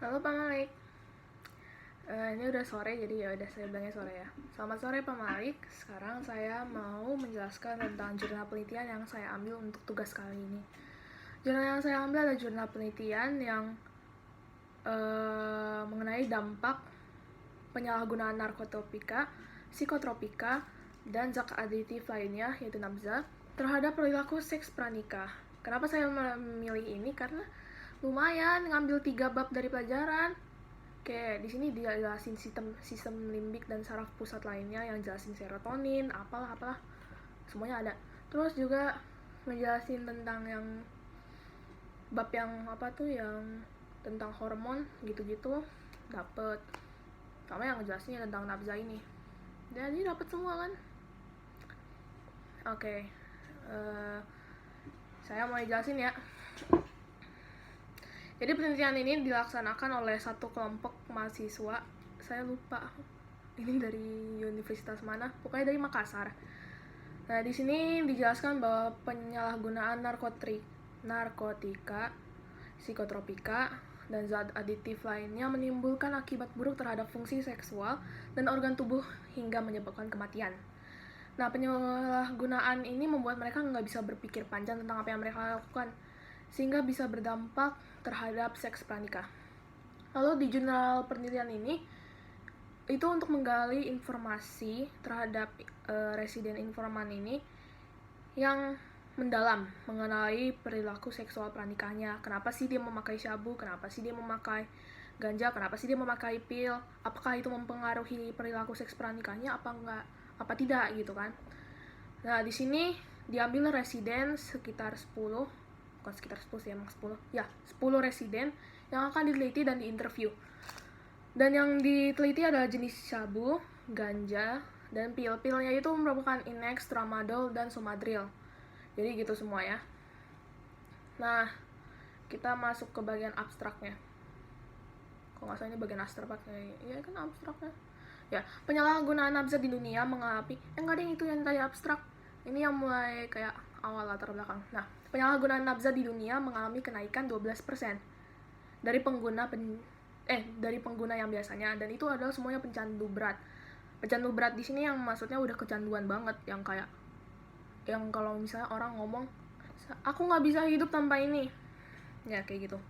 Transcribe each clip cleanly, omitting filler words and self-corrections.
Halo Pak Malik. Ini udah sore, jadi ya udah saya bilangnya sore ya. Selamat sore Pak Malik. Sekarang saya mau menjelaskan tentang jurnal penelitian yang saya ambil untuk tugas kali ini. Jurnal yang saya ambil adalah jurnal penelitian yang mengenai dampak penyalahgunaan narkotropika, psikotropika, dan zat aditif lainnya, yaitu nafza, terhadap perilaku seks pranikah. Kenapa saya memilih ini? Karena lumayan ngambil 3 bab dari pelajaran. Kayak di sini dia jelasin sistem limbik dan saraf pusat lainnya, yang jelasin serotonin, apalah semuanya ada. Terus juga ngejelasin tentang yang bab yang apa tuh, yang tentang hormon gitu-gitu dapet, sama yang ngejelasinnya tentang nafza ini. Jadi dapet semua kan. Oke. Saya mau jelasin ya. Jadi penelitian ini dilaksanakan oleh satu kelompok mahasiswa, saya lupa ini dari universitas mana, pokoknya dari Makassar. Nah, di sini dijelaskan bahwa penyalahgunaan narkotika, psikotropika, dan zat aditif lainnya menimbulkan akibat buruk terhadap fungsi seksual dan organ tubuh hingga menyebabkan kematian. Nah, penyalahgunaan ini membuat mereka nggak bisa berpikir panjang tentang apa yang mereka lakukan, sehingga bisa berdampak terhadap seks pranikah. Lalu di jurnal penelitian ini, itu untuk menggali informasi terhadap residen informan ini yang mendalam mengenai perilaku seksual pranikahnya. Kenapa sih dia memakai syabu, kenapa sih dia memakai ganja, kenapa sih dia memakai pil, apakah itu mempengaruhi perilaku seks pranikahnya apa enggak, apa tidak gitu kan. Nah, di sini diambil residen sekitar 10, bukan sekitar 10 sih, emang 10 ya, 10 residen yang akan diteliti dan diinterview. Dan yang diteliti adalah jenis syabu, ganja, dan pil-pilnya itu merupakan Inex, Tramadol, dan Somadril. Jadi gitu semua ya. Nah, kita masuk ke bagian abstraknya. Kok nggak salah ini bagian abstraknya, ya kan abstraknya. Ya, penyalahgunaan nafza di dunia mengalami, enggak deh, itu yang tadi abstrak. Ini yang mulai kayak awal latar belakang. Nah, penyalahgunaan nafza di dunia mengalami kenaikan 12% dari pengguna yang biasanya, dan itu adalah semuanya pencandu berat. Pencandu berat di sini yang maksudnya udah kecanduan banget, yang kayak yang kalau misalnya orang ngomong, aku nggak bisa hidup tanpa ini, ya kayak gitu.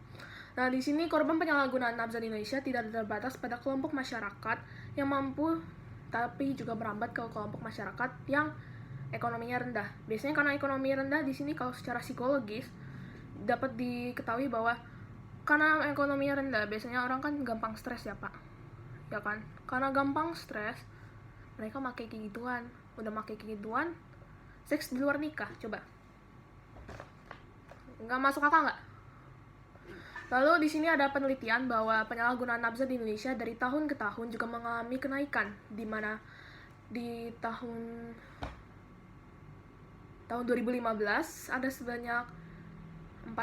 Nah, di sini korban penyalahgunaan nafza di Indonesia tidak terbatas pada kelompok masyarakat yang mampu, tapi juga merambat ke kelompok masyarakat yang ekonominya rendah. Biasanya karena ekonomi rendah di sini, kalau secara psikologis dapat diketahui bahwa karena ekonominya rendah, biasanya orang kan gampang stres ya Pak, ya kan? Karena gampang stres, mereka pakai kayak gituan. Udah pakai kayak gituan, seks di luar nikah, coba nggak masuk akal nggak? Lalu di sini ada penelitian bahwa penyalahgunaan nafza di Indonesia dari tahun ke tahun juga mengalami kenaikan, di mana di tahun 2015 ada sebanyak 4,2,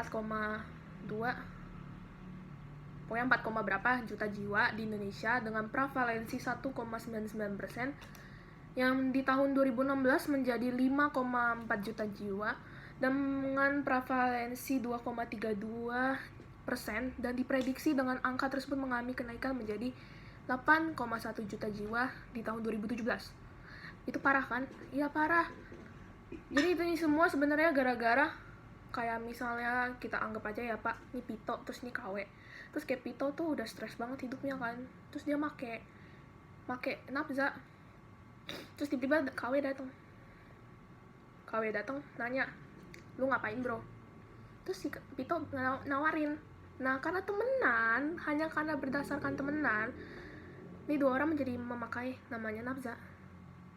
pokoknya 4, berapa juta jiwa di Indonesia dengan prevalensi 1,99%, yang di tahun 2016 menjadi 5,4 juta jiwa dengan prevalensi 2,32%, dan diprediksi dengan angka tersebut mengalami kenaikan menjadi 8,1 juta jiwa di tahun 2017. Itu parah kan? Iya parah. Jadi ini semua sebenarnya gara-gara kayak misalnya kita anggap aja ya Pak, ini Pito terus ini KW. Terus kayak Pito tuh udah stres banget hidupnya kan. Terus dia make nafza. Terus tiba-tiba KW datang nanya, "Lu ngapain, Bro?" Terus si Pito nawarin. Nah, karena temenan, hanya karena berdasarkan temenan, ini 2 orang menjadi memakai namanya nafza.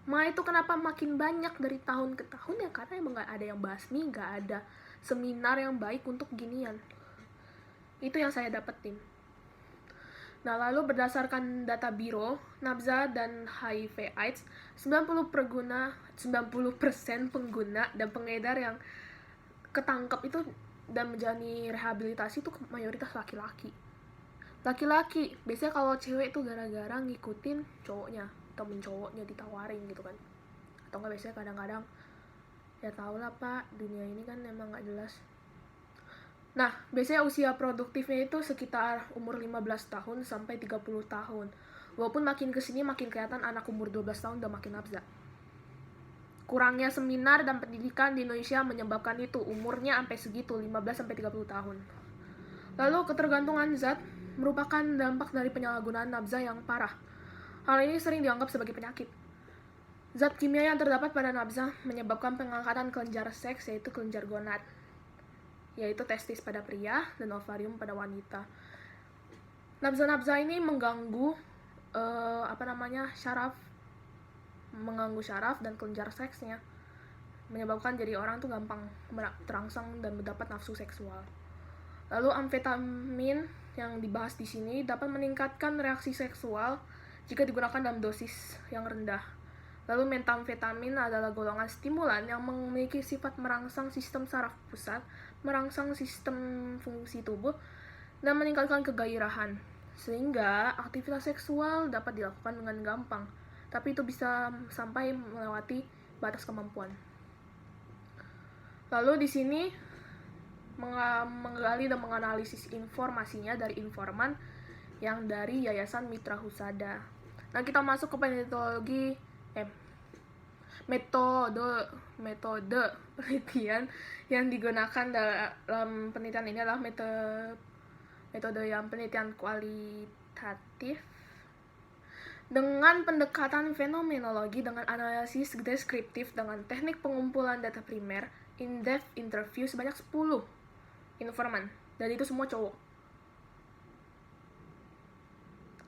Itu kenapa makin banyak dari tahun ke tahun ya, karena emang gak ada yang basmi, gak ada seminar yang baik untuk ginian. Itu yang saya dapetin. Nah, lalu berdasarkan data Biro Nafza dan HIV AIDS, 90% pengguna dan pengedar yang ketangkep itu dan menjalani rehabilitasi itu mayoritas laki-laki. Biasanya kalau cewek itu gara-gara ngikutin cowoknya, temen cowoknya ditawarin gitu kan. Atau enggak biasanya kadang-kadang, ya tau lah Pak, dunia ini kan emang gak jelas. Nah, biasanya usia produktifnya itu sekitar umur 15 tahun sampai 30 tahun. Walaupun makin kesini makin kelihatan anak umur 12 tahun udah makin nafsa. Kurangnya seminar dan pendidikan di Indonesia menyebabkan itu, umurnya sampai segitu, 15 sampai 30 tahun. Lalu ketergantungan zat merupakan dampak dari penyalahgunaan nafza yang parah. Hal ini sering dianggap sebagai penyakit. Zat kimia yang terdapat pada nafza menyebabkan pengangkatan kelenjar seks, yaitu kelenjar gonad, yaitu testis pada pria dan ovarium pada wanita. Nafza-nafza ini mengganggu syaraf dan kelenjar seksnya, menyebabkan jadi orang tuh gampang terangsang dan mendapat nafsu seksual. Lalu amfetamin yang dibahas di sini dapat meningkatkan reaksi seksual jika digunakan dalam dosis yang rendah. Lalu metamfetamin adalah golongan stimulan yang memiliki sifat merangsang sistem saraf pusat, merangsang sistem fungsi tubuh, dan meningkatkan kegairahan, sehingga aktivitas seksual dapat dilakukan dengan gampang, tapi itu bisa sampai melewati batas kemampuan. Lalu di sini menggali dan menganalisis informasinya dari informan yang dari Yayasan Mitra Husada. Nah, kita masuk ke metode penelitian yang digunakan dalam penelitian ini adalah metode yang penelitian kualitatif dengan pendekatan fenomenologi dengan analisis deskriptif dengan teknik pengumpulan data primer, in-depth interview sebanyak 10 informan, dan itu semua cowok.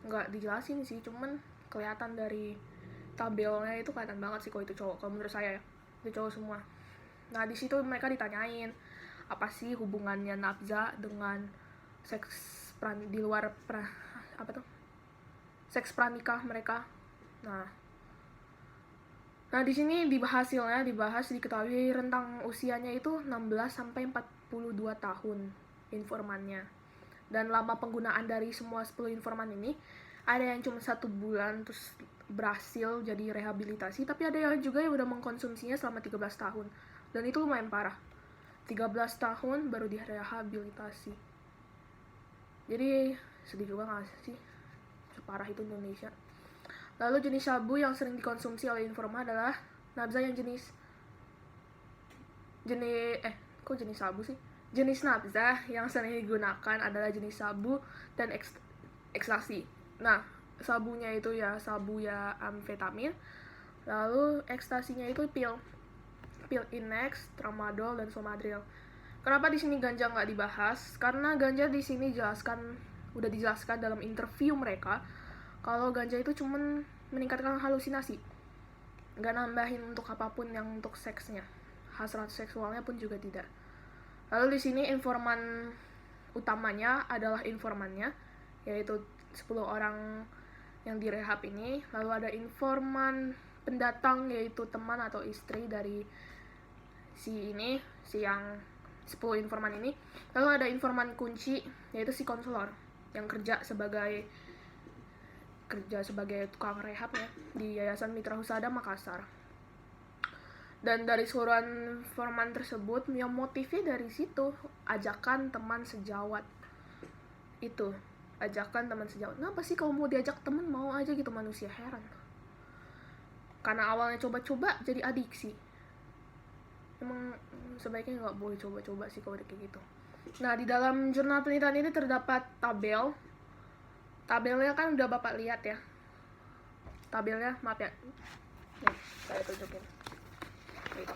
Nggak dijelasin sih, cuman kelihatan dari tabelnya itu kelihatan banget sih kalau itu cowok. Kalau menurut saya ya, itu cowok semua. Nah, di situ mereka ditanyain apa sih hubungannya nafza dengan seks di luar seks pranikah mereka. Nah di sini dibahas diketahui rentang usianya itu 16 sampai 42 tahun informannya. Dan lama penggunaan dari semua 10 informan ini, ada yang cuma 1 bulan terus berhasil jadi rehabilitasi, tapi ada yang juga yang udah mengkonsumsinya selama 13 tahun. Dan itu lumayan parah. 13 tahun baru direhabilitasi. Jadi sedih juga gak sih? Separah itu Indonesia. Lalu jenis sabu yang sering dikonsumsi oleh informan adalah nafza yang jenis sabu sih? Jenis nafza yang sering digunakan adalah jenis sabu dan ekstasi. Nah, sabunya itu ya sabu ya amfetamin. Lalu ekstasinya itu pil Inex, Tramadol, dan Somadril. Kenapa di sini ganja nggak dibahas? Karena ganja di sini udah dijelaskan dalam interview mereka kalau ganja itu cuman meningkatkan halusinasi, nggak nambahin untuk apapun yang untuk seksnya, hasrat seksualnya pun juga tidak. Lalu di sini informan utamanya adalah informannya, yaitu 10 orang yang direhab ini. Lalu ada informan pendatang, yaitu teman atau istri dari si yang 10 informan ini. Lalu ada informan kunci, yaitu si konselor yang kerja sebagai tukang rehab ya di Yayasan Mitra Husada Makassar. Dan dari seluruhan informan tersebut, yang motifnya dari situ ajakan teman sejawat. Itu ajakan teman sejawat. Kenapa sih kalau mau diajak teman mau aja gitu, manusia, heran. Karena awalnya coba-coba jadi adiksi. Emang sebaiknya nggak boleh coba-coba sih kalau kayak gitu. Nah, di dalam jurnal penelitian ini terdapat tabelnya kan udah Bapak lihat ya. Tabelnya, maaf ya. Nih, saya tunjukin. Gitu.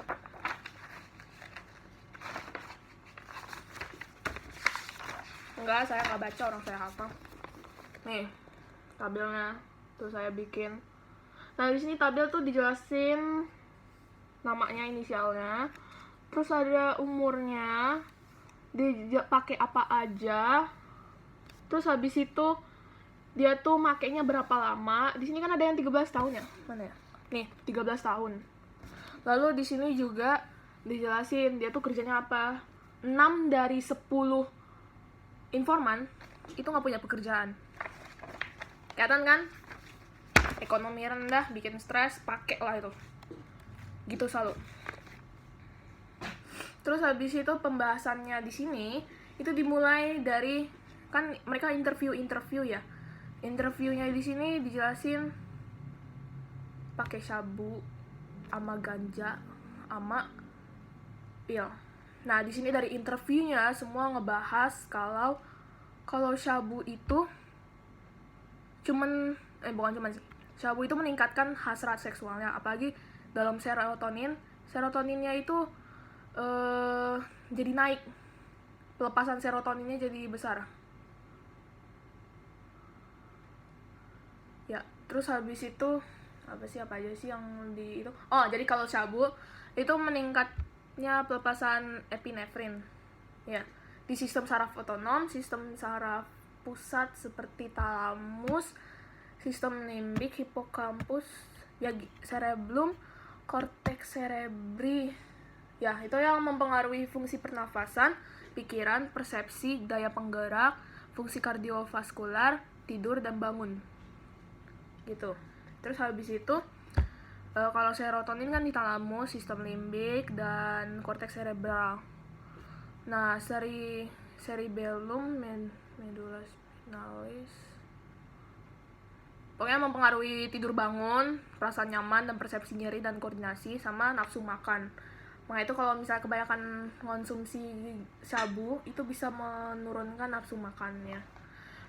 Enggak, saya nggak baca, orang saya hafal. Nih, tabelnya tuh saya bikin. Nah, di sini tabel tuh dijelasin namanya, inisialnya, terus ada umurnya, dia pakai apa aja, terus habis itu dia tuh makainya berapa lama. Di sini kan ada yang 13 tahun ya, mana ya? Nih, 13 tahun. Lalu di sini juga dijelasin dia tuh kerjanya apa. 6 dari 10 informan itu nggak punya pekerjaan. Kelihatan kan? Ekonomi rendah, bikin stres, pakai lah itu. Gitu selalu. Terus habis itu pembahasannya di sini Itu dimulai dari, kan mereka interview ya. Interviewnya di sini dijelasin pakai sabu, sama ganja, sama pil. Nah, di sini dari interviewnya semua ngebahas kalau sabu itu bukan cuman sih. Sabu itu meningkatkan hasrat seksualnya, apalagi dalam serotonin. Serotoninnya itu jadi naik. Pelepasan serotoninnya jadi besar. Ya, terus habis itu apa aja sih yang di itu? Oh, jadi kalau sabu itu meningkatnya pelepasan epinefrin. Ya, di sistem saraf otonom, sistem saraf pusat seperti talamus, sistem limbik, hipokampus, ya cerebellum, korteks cerebri. Ya, itu yang mempengaruhi fungsi pernafasan, pikiran, persepsi, daya penggerak, fungsi kardiovaskular, tidur dan bangun. Gitu. Terus habis itu kalau serotonin kan di talamus, sistem limbik dan korteks cerebral. Nah, cerebellum, medulla spinalis, pokoknya mempengaruhi tidur bangun, perasaan nyaman dan persepsi nyeri dan koordinasi, sama nafsu makan. Makanya itu kalau misalnya kebanyakan konsumsi sabu itu bisa menurunkan nafsu makannya.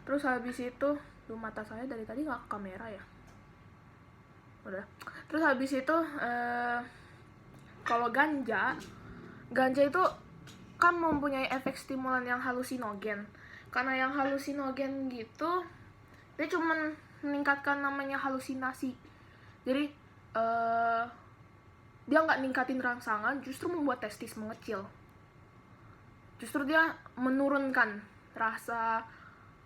Terus habis itu, mata saya dari tadi nggak ke kamera ya. Udah. Terus habis itu kalau ganja itu kan mempunyai efek stimulan yang halusinogen. Karena yang halusinogen gitu, dia cuman meningkatkan namanya halusinasi. Jadi dia nggak ningkatin rangsangan, justru membuat testis mengecil. Justru dia menurunkan rasa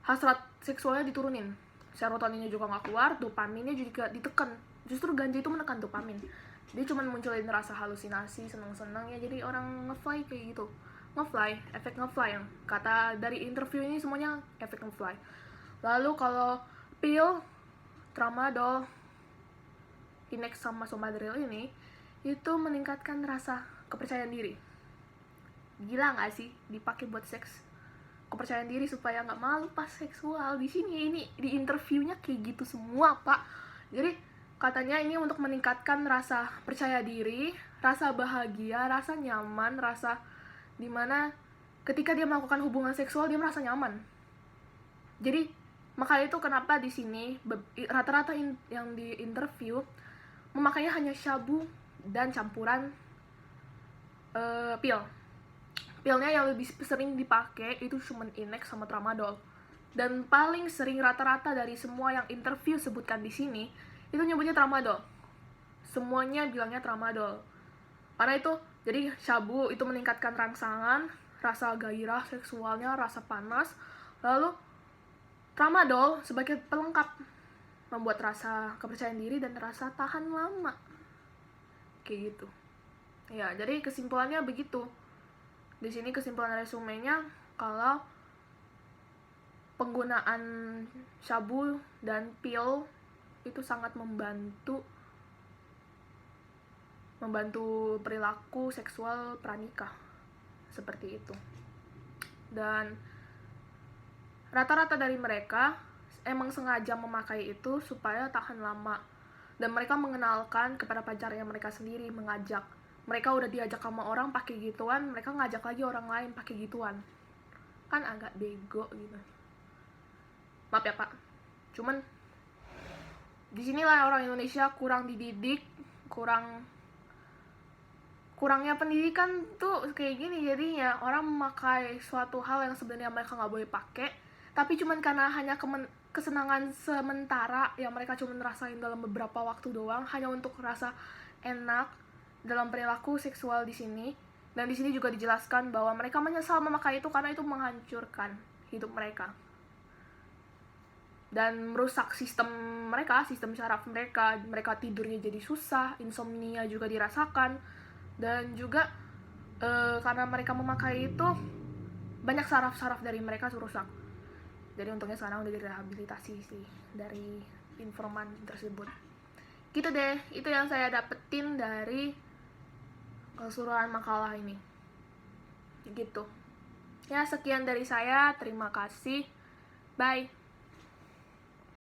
hasrat seksualnya, diturunin. Serotoninnya juga nggak keluar, dopaminnya juga ditekan. Justru ganja itu menekan dopamin. Dia cuma munculin rasa halusinasi, seneng-seneng ya, jadi orang ngefly kayak gitu. Ngefly, efek ngefly yang kata dari interview ini semuanya efek ngefly. Lalu kalau pil, tramadol, Inex sama Somadril ini itu meningkatkan rasa kepercayaan diri. Gila nggak sih dipakai buat seks? Kepercayaan diri supaya nggak malu pas seksual. Di sini ini di interviewnya kayak gitu semua, Pak. Jadi katanya ini untuk meningkatkan rasa percaya diri, rasa bahagia, rasa nyaman, rasa dimana ketika dia melakukan hubungan seksual dia merasa nyaman. Jadi makanya itu kenapa di sini rata-rata yang di interview memakainya hanya sabu dan campuran pil. Pilnya yang lebih sering dipakai itu cuma Inex sama Tramadol. Dan paling sering rata-rata dari semua yang interview sebutkan di sini itu nyebutnya Tramadol. Semuanya bilangnya Tramadol. Karena itu, jadi sabu itu meningkatkan rangsangan, rasa gairah seksualnya, rasa panas. Lalu Tramadol sebagai pelengkap membuat rasa kepercayaan diri dan rasa tahan lama. Kayak gitu. Ya, jadi kesimpulannya begitu. Di sini kesimpulan resumenya kalau penggunaan sabu dan pil itu sangat membantu perilaku seksual pranikah seperti itu. Dan rata-rata dari mereka emang sengaja memakai itu supaya tahan lama. Dan mereka mengenalkan kepada pacarnya mereka sendiri, mengajak. Mereka udah diajak sama orang pakai gituan, mereka ngajak lagi orang lain pakai gituan. Kan agak bego gitu. Maaf ya, Pak. Cuman disinilah orang Indonesia kurang dididik, kurangnya pendidikan tuh kayak gini jadinya. Orang memakai suatu hal yang sebenarnya mereka nggak boleh pakai, tapi cuman karena hanya kesenangan sementara yang mereka cuma rasain dalam beberapa waktu doang, hanya untuk rasa enak dalam perilaku seksual di sini. Dan di sini juga dijelaskan bahwa mereka menyesal memakai itu karena itu menghancurkan hidup mereka dan merusak sistem saraf mereka. Mereka tidurnya jadi susah, insomnia juga dirasakan, dan juga karena mereka memakai itu banyak saraf-saraf dari mereka rusak. Jadi untungnya sekarang udah direhabilitasi sih dari informan tersebut. Gitu deh, itu yang saya dapetin dari keseluruhan makalah ini. Gitu. Ya, sekian dari saya. Terima kasih. Bye.